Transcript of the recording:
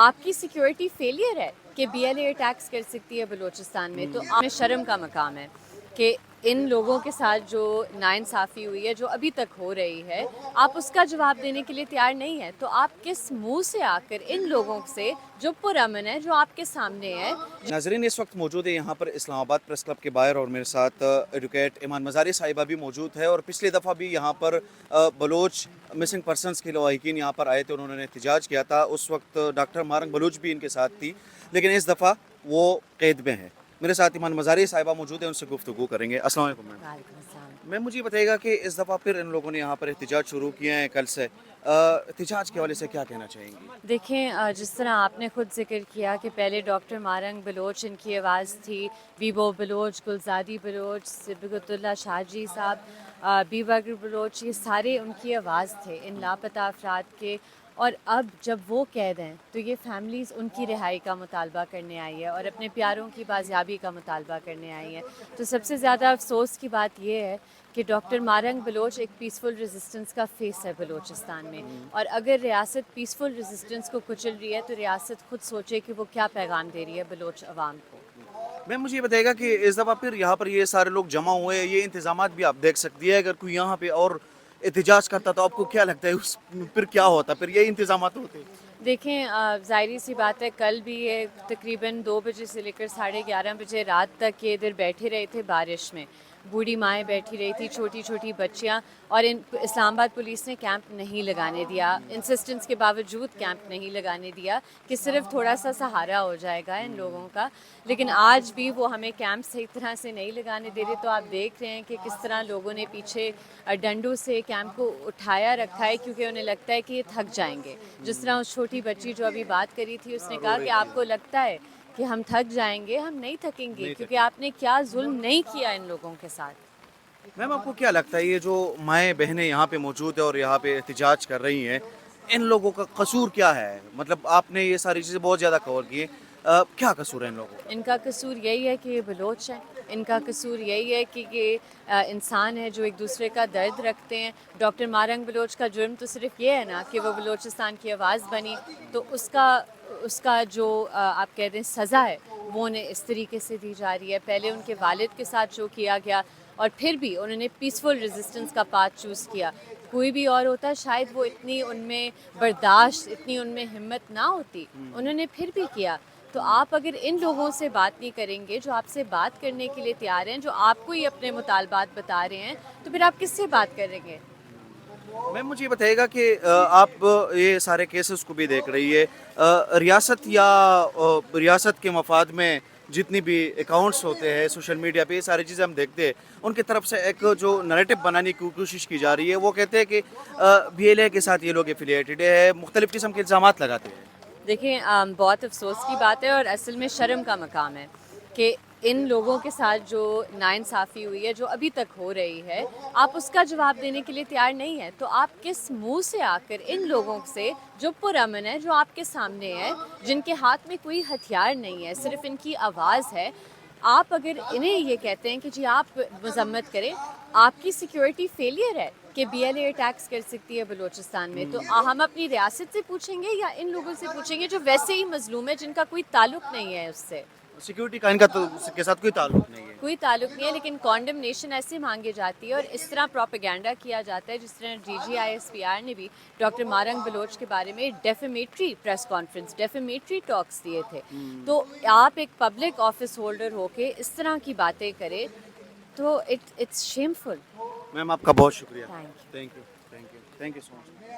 آپ کی security failure ہے کہ بی ایل اے اٹیکس کر سکتی ہے بلوچستان میں، تو آپ میں شرم کا مقام ہے کہ ان لوگوں کے ساتھ جو ناانصافی ہوئی ہے، جو ابھی تک ہو رہی ہے، آپ اس کا جواب دینے کے لیے تیار نہیں ہیں، تو آپ کس منہ سے آ کر ان لوگوں سے جو پرامن ہے، جو آپ کے سامنے ہے. ناظرین اس وقت موجود ہے یہاں پر اسلام آباد پریس کلب کے باہر، اور میرے ساتھ ایڈوکیٹ ایمان مزاری صاحبہ بھی موجود ہے. اور پچھلی دفعہ بھی یہاں پر بلوچ مسنگ پرسنز کے لواحقین یہاں پر آئے تھے، انہوں نے احتجاج کیا تھا. اس وقت ڈاکٹر مارنگ بلوچ بھی ان کے ساتھ تھی، لیکن اس دفعہ وہ قید میں ہے. میرے ساتھ ایمان مزاری صاحبہ موجود ہیں، ان سے گفتگو کریں گے. السلام علیکم میم. وعلیکم السلام. میم مجھے بتائیے گا کہ اس دفعہ پھر ان لوگوں نے یہاں پر احتجاج شروع کیا ہے کل سے، احتجاج کے حوالے سے کیا کہنا چاہیں گی؟ دیکھیں، جس طرح آپ نے خود ذکر کیا کہ پہلے ڈاکٹر مارنگ بلوچ ان کی آواز تھی، بیبو بلوچ، گلزادی بلوچ، صبغت اللہ شاہ جی صاحب، بی بکر بلوچ، یہ سارے ان کی آواز تھے ان لاپتہ افراد کے. اور اب جب وہ قید ہیں تو یہ فیملیز ان کی رہائی کا مطالبہ کرنے آئی ہے اور اپنے پیاروں کی بازیابی کا مطالبہ کرنے آئی ہے. تو سب سے زیادہ افسوس کی بات یہ ہے کہ ڈاکٹر مارنگ بلوچ ایک پیسفل ریزسٹنس کا فیس ہے بلوچستان میں، اور اگر ریاست پیسفل ریزسٹنس کو کچل رہی ہے تو ریاست خود سوچے کہ وہ کیا پیغام دے رہی ہے بلوچ عوام کو. میم مجھے یہ بتائیے گا کہ اس دفعہ پھر یہاں پر یہ سارے لوگ جمع ہوئے ہیں، یہ انتظامات بھی آپ دیکھ سکتی ہے. اگر کوئی یہاں پہ اور احتجاج کرتا تو آپ کو کیا لگتا ہے پھر کیا ہوتا؟ پھر یہ انتظامات ہوتے؟ دیکھیں، ظاہری سی بات ہے، کل بھی یہ تقریباً 2 بجے سے لے کر 11:30 بجے رات تک یہ ادھر بیٹھے رہے تھے بارش میں. بوڑھی مائیں بیٹھی رہی تھی، چھوٹی چھوٹی بچیاں، اور اسلام آباد پولیس نے کیمپ نہیں لگانے دیا، انسسٹنس کے باوجود کیمپ نہیں لگانے دیا کہ صرف تھوڑا سا سہارا ہو جائے گا ان لوگوں کا. لیکن آج بھی وہ ہمیں کیمپ صحیح طرح سے نہیں لگانے دے رہے. تو آپ دیکھ رہے ہیں کہ کس طرح لوگوں نے پیچھے ڈنڈوں سے کیمپ کو اٹھایا رکھا ہے، کیونکہ انہیں لگتا ہے کہ یہ تھک جائیں گے. جس طرح اس چھوٹی بچی جو ابھی بات کری تھی، اس نے کہا کہ آپ کو لگتا ہے کہ ہم تھک جائیں گے، ہم نہیں تھکیں گے، کیونکہ آپ نے کیا ظلم نہیں کیا ان لوگوں کے ساتھ. میم آپ کو کیا لگتا ہے یہ جو مائیں بہنیں یہاں پہ موجود ہیں اور یہاں پہ احتجاج کر رہی ہیں، ان لوگوں کا قصور کیا ہے؟ مطلب آپ نے یہ ساری چیزیں بہت زیادہ کور کی ہیں، کیا قصور ہے ان لوگوں کا؟ ان کا قصور یہی ہے کہ یہ بلوچ ہیں، ان کا قصور یہی ہے کہ یہ انسان ہے جو ایک دوسرے کا درد رکھتے ہیں. ڈاکٹر مارنگ بلوچ کا جرم تو صرف یہ ہے نا کہ وہ بلوچستان کی آواز بنی، تو اس کا جو آپ کہہ دیں سزا ہے وہ انہیں اس طریقے سے دی جا رہی ہے. پہلے ان کے والد کے ساتھ جو کیا گیا، اور پھر بھی انہوں نے پیسفل ریزسٹنس کا پاتھ چوز کیا. کوئی بھی اور ہوتا شاید وہ اتنی ان میں برداشت، اتنی ان میں ہمت نہ ہوتی، انہوں نے پھر بھی کیا. تو آپ اگر ان لوگوں سے بات نہیں کریں گے جو آپ سے بات کرنے کے لیے تیار ہیں، جو آپ کو ہی اپنے مطالبات بتا رہے ہیں، تو پھر آپ کس سے بات کریں گے؟ میم مجھے یہ بتائیے گا کہ آپ یہ سارے کیسز کو بھی دیکھ رہی ہے، ریاست یا ریاست کے مفاد میں جتنی بھی اکاؤنٹس ہوتے ہیں سوشل میڈیا پہ، یہ ساری چیزیں ہم دیکھتے ہیں، ان کی طرف سے ایک جو نریٹو بنانے کی کوشش کی جا رہی ہے. وہ کہتے ہیں کہ بی ایل اے کے ساتھ یہ لوگ ایفیلیٹڈ ہے، مختلف قسم کے الزامات لگاتے ہیں. دیکھیں، بہت افسوس کی بات ہے اور اصل میں شرم کا مقام ہے کہ ان لوگوں کے ساتھ جو ناانصافی ہوئی ہے، جو ابھی تک ہو رہی ہے، آپ اس کا جواب دینے کے لیے تیار نہیں ہیں. تو آپ کس منہ سے آ کر ان لوگوں سے جو پرامن ہے، جو آپ کے سامنے ہے، جن کے ہاتھ میں کوئی ہتھیار نہیں ہے، صرف ان کی آواز ہے، آپ اگر انہیں یہ کہتے ہیں کہ جی آپ مذمت کریں، آپ کی سیکیورٹی فیلئر ہے کہ بی ایل اے اٹیکس کر سکتی ہے بلوچستان میں، تو ہم اپنی ریاست سے پوچھیں گے یا ان لوگوں سے پوچھیں گے جو ویسے ہی مظلوم ہے، جن کا کوئی تعلق نہیں ہے اس سے؟ سیکیورٹی کا ان کا تو اس کے ساتھ کوئی تعلق نہیں ہے. کوئی تعلق نہیں ہے، لیکن کانڈمنیشن ایسے مانگی جاتی ہے اور اس طرح پروپیگنڈا کیا جاتا ہے. جس طرح D G I S P R نے بھی ڈاکٹر مارنگ بلوچ کے بارے میں ڈیفیمیٹری پریس کانفرنس، ڈیفیمیٹری ٹاکس دیے تھے. تو آپ ایک پبلک آفس ہولڈر ہو کے اس طرح کی باتیں کریں تو اٹس شیمفل. میم آپ کا بہت شکریہ. Thank you. Thank you so much.